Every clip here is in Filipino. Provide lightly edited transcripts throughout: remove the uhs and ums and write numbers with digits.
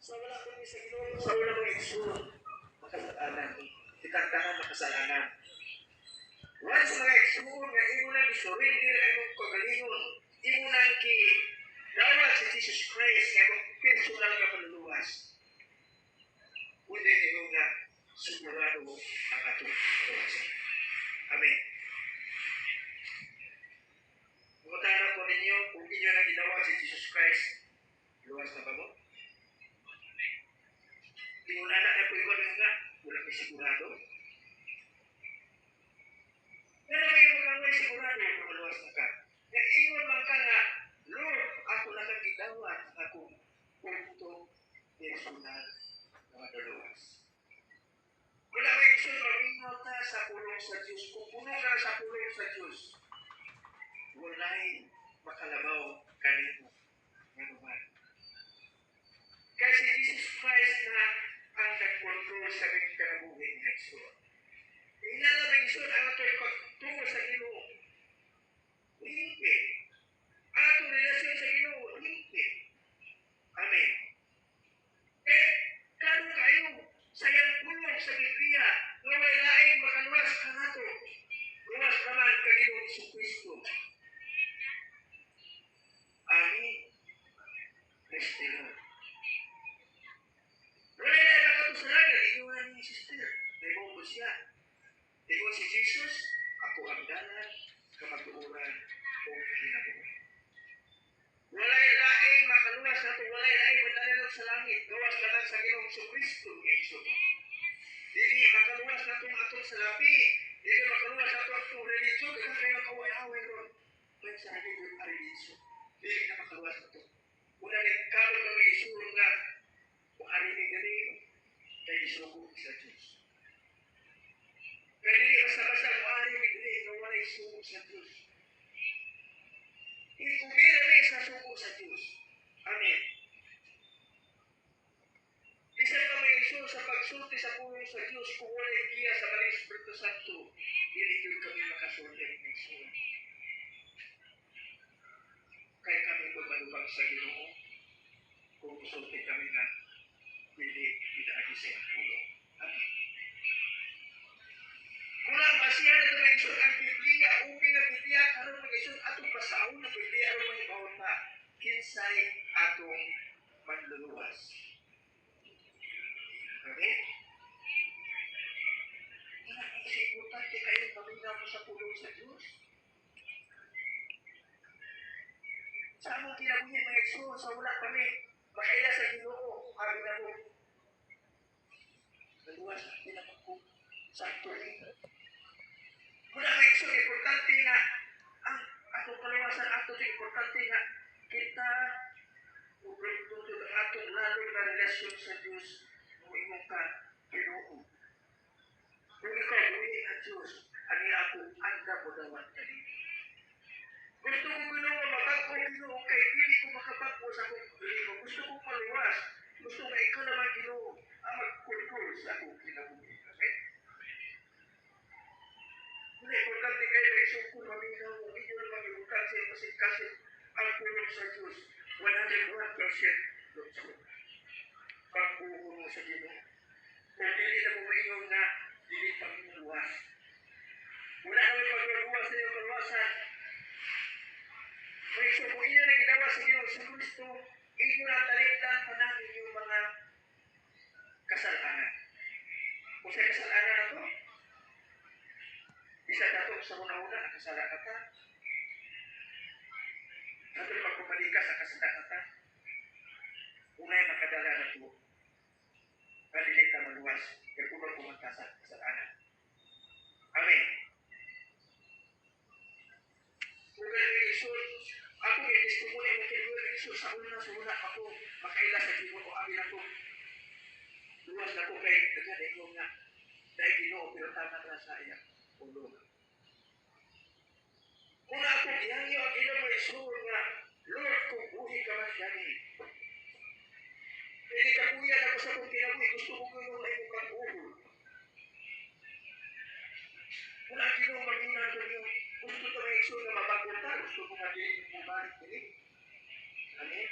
Sa wala ko ni sa Ginoo, sa wala ko igsoon, makasalanan ni. Itantanan makasalanan. Once mga igsoon nga imo nang isurrender ang imong kagalingon, imo nang ki dawat si Jesus Christ nga imong personal nga panluluwas. Pwede imo nga sigurado ang atong kaluwasan. Amen. Mutana ko ninyo kung inyo nang ginawa si Jesus Christ, luwas na ba mo? Ingon anak na po ikaw nga, wala may sigurado. Nga naman yung mga may sigurado, maluwas na ka. Nga ingon man ka nga, Lord, ako na kang gidawat akong punto personal na maluwas. Wala may isun, maminaw ta sa pulong sa Diyos. Kung puno ka sa pulong sa Diyos, wala'y makalabaw kanino nga naman. Kaya si Jesus Christ na ang nag-control sa mga kanabuhi ni Isun. Inala ng Isun ang ato pagtungo sa Ginoo. Hindi. Ang ato relasyon sa Ginoo. Hindi. Amen. Eh, karon kayo sayang pulong sa Biblia nga may laing makaluwas ka nato. Luwas naman ka Ginoo Jesucristo. Amen. Kristino. Wala na nakatusaran, iniwan ni sister. Naibong ko siya. Ingon si Jesus, ako ang dalan, kamatuoran, o kinabuhi. Walay laing makaluwas na ito, walay laing madalan sa langit, gawas lang sa Ginoong Jesucristo ng Isun. Hindi makaluwas na itong atong salapi, hindi makaluwas na itong religion, kaya kayo kaway-away ron. Kaya sa akin yung religion, hindi na makaluwas na ito. Una nagkaroon ng Isun nga, kung arinig galing, kaya isugo sa Diyos. Kaya hindi basta-basta kung arinig galing, na wala isugo sa Diyos. Hindi kumira na sa sugo sa Diyos. Amen. Bisan ka may isun sa pagsulti sa pulong sa Diyos, kung wala ikiya sa Maling Espiritu Santo, hindi kami makasulti ng isun. Kaya kami magmalubang sa Ginoo, kung usulti kami na hindi itaagi sa pulong. Amen. Kulang basihan na ito ng isun ang Biblia, uping ang Biblia, karoon ng isun atong basaon na Biblia, aron may bawon pa, kinsay atong manluluwas. Amen? Isa importante kayo paminaw mo sa pulong sa Diyos. Sa among kinabuhi mga isun, sa wala kami, makaila sa Ginoo, kami na mo. Naluwas na pinapako sa tuloy. Muna mga isun, importante nga, ang atong kaluwasan, atong importante nga, kita tutulog ang atong lalong na relasyon sa Diyos, kung imong ka, Ginoo. Kung ikaw, buhay ang Diyos, ani ako, anda mo dawat ka din. Gusto ko Ginoo, mabagko Ginoo, kay hindi ko makabagko sa akong Ginoo. Gusto ko maluwas. Gusto nga ikaw naman Ginoo, ang magkulkul sa akong kinabuhi. Okay? Hindi, importante kayo na isungkul, maminaw mo, inyo naman yung kasi ang pulong sa Diyos, 101% luksod. Pagpuho mo sa Ginoo. Kung dili na mo maingon na, dili pang luwas. Wala kami pagluwas sa iyong kaluwasan. Kaya so, kung inyo na ginawa sa Ginoo sa Kristo, inyo na talikdan pa namin yung mga kasalanan. Kung sa kasalanan na ito, isa na ito sa una-una, nakasala ka ta. Nato naman kumali ka sa kasalanan ka. Unay makadala na ito. Palilit na maluwas. Kaya kung kumanta sa kasalanan. Amen. Kung ganun isun, ako yung testimony mo kinuha ng isun sa una ako makaila sa Ginoo o amin ako. Luwas na ko kay nagkadayo nga dahil Ginoo pero tama na sa iya. Ulong. Kung ako iyanyo ang Ginoo isun nga Lord, kung buhi ka man gani. Hindi ka buyan ako sa kong kinabuhi. Gusto ko Ginoo ay mukang uhol. Kung ang Ginoo maging ko niyo, gusto ko na isun na mabagunta. Gusto ko nga din yung bumalik din. Amen?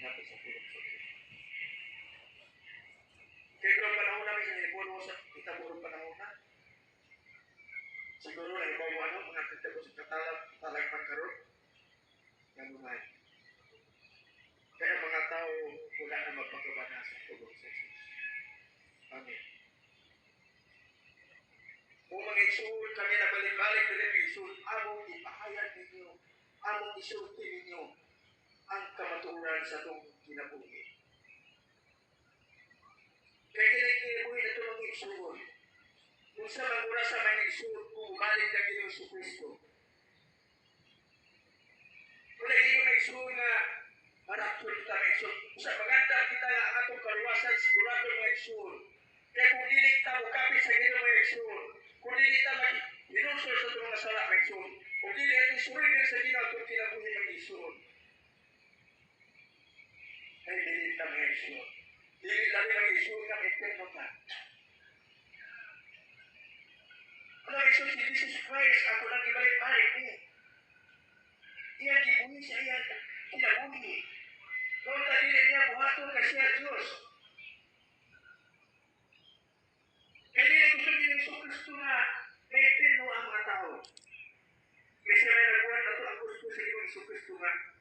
nato sa pulong sa Diyos. Kaya kung panahon namin sa Libuno sa itaburo panahon na, siguro na ibawa mga kitabo sa talang pagkaroon, namunay. Kaya mga tao wala na magpagkabana sa pulong sa Diyos. Amen. Kung mga isuod kami na balik-balik na rin isuod, among ipahayag ninyo, among isuod ninyo ang kamaturan sa itong kinabuhi. Kaya kinabuhi na ito ang isuod. Kung sa magura sa mga isuod, kung umalik na Ginoo sa Kristo. Kung na inyo may isuod na marapsol kita may isuod, sa maganda kita na ang atong kaluwasan, sigurado mga isuod. Kaya kung dinig ta mo kapit sa Ginoo mga isuod, kung dinig ta mag-inusol sa itong mga sala mga isuod, kung dinig ito surrender sa Ginoo itong kinabuhi mga isuod, ay dinig ta mga isuod. Dinig ta mga isuod na eterno ka. Ano ang isuod si Jesus Christ, ako lang ibalik-balik niya. Iyan gibuhi sa iyan, kinabuhi. Kung tadili niya buhaton ka siya Diyos. Kaya nila gusto niya ng Isus Kristo na eterno ang mga tao. Kasi may nagbuhan na ito ang gusto sa Isus Kristo nga